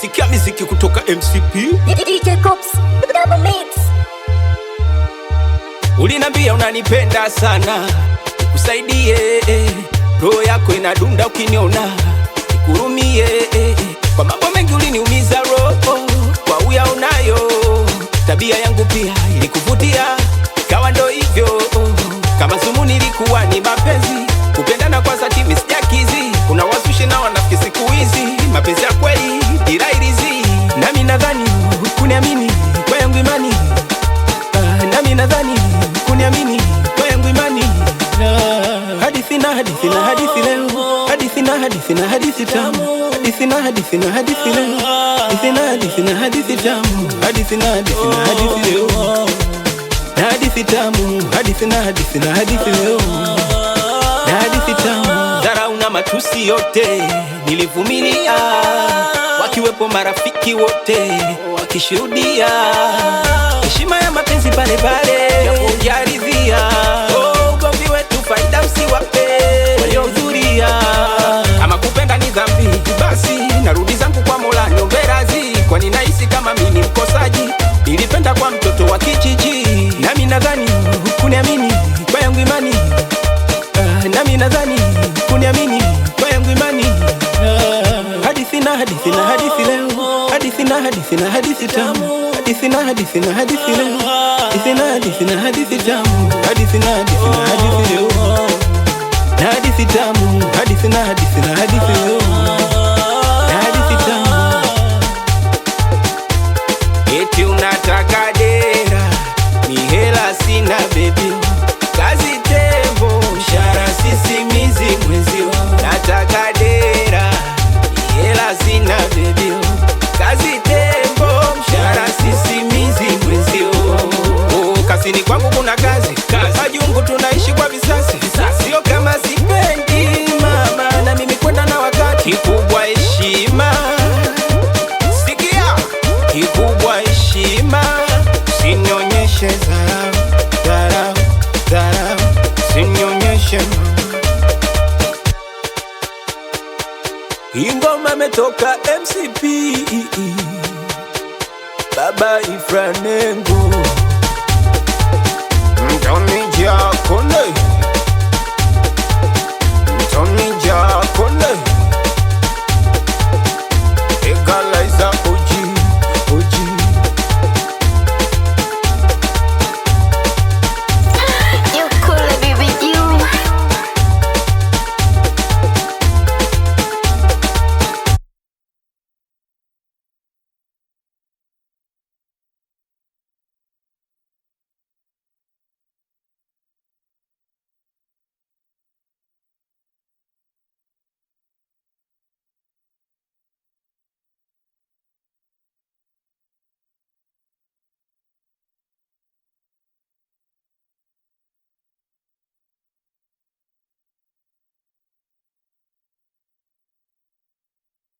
Sikia miziki kutoka MCP DJ Cops, double mix. Ulinambia unanipenda sana, nikusaidie, roho yako inadunda ukiniona, nikurumie, kwa mambo mengi uliniumiza roho, kwa uyaonayo, tabia yangu pia ilikuvutia, kawa ndo hivyo, kama sumu nilikuwa ni mapenzi, kupendana kwa dhati mimi sijakizi, kuna wasushi na wanafiki siku hizi, mapenzi ya kweli irairizi, nami nadhani kuniamini kwa yangu imani, nami nadhani kuniamini kwa yangu imani, hadithi na hadithi na hadithi leo, hadithi na hadithi na hadithi tamu, hadithi na hadithi na hadithi leo, hadithi na hadithi na hadithi tamu, hadithi na hadithi na hadithi leo, na hadithi tamu, hadithi na hadithi na hadithi leo, na hadithi tamu. Dharau na matusi yote nilivumilia, wakiwepo marafiki wote wakishuhudia, heshima ya mapenzi pale pale ya kujaridhia, ugomvi wetu faida usiwape waliohudhuria, kama kupenda ni dhambi basi narudi zangu kwa Mola niombe radhi, kwani nahisi kama mimi ni mkosaji, nilipenda kwa mtoto wa kijiji, nami nadhani kuniamini kwa yangu imani, nami nadhani kuniamini kwa yangu imani, hadithi na hadithi na hadithi leo, hadithi na hadithi na hadithi tamu, hadithi na hadithi na hadithi leo, hadithi na hadithi na hadithi tamu, hadithi na hadithi na hadithi leo, na hadithi tamu, hadithi na hadithi na hadithi leo, na hadithi tamu. Eti unataka dera, ni hela sina baby, kazi tembo, mshahara sisimizi mwezio, nataka dera, ni hela sina baby, kazi tembo, mshahara sisimizi mwezio. Kasini kwangu kuna kazi, majungu tunaishi kwa visasi, sio kama sipendi mama, na mimi kwenda na wakati, kikubwa heshima, sikia, kikubwa heshima, usinionyeshe dharau, dharau, dharau, usinionyeshe. Ingoma metoka MCP, Baba Ifranengo, Mtoni Jakone.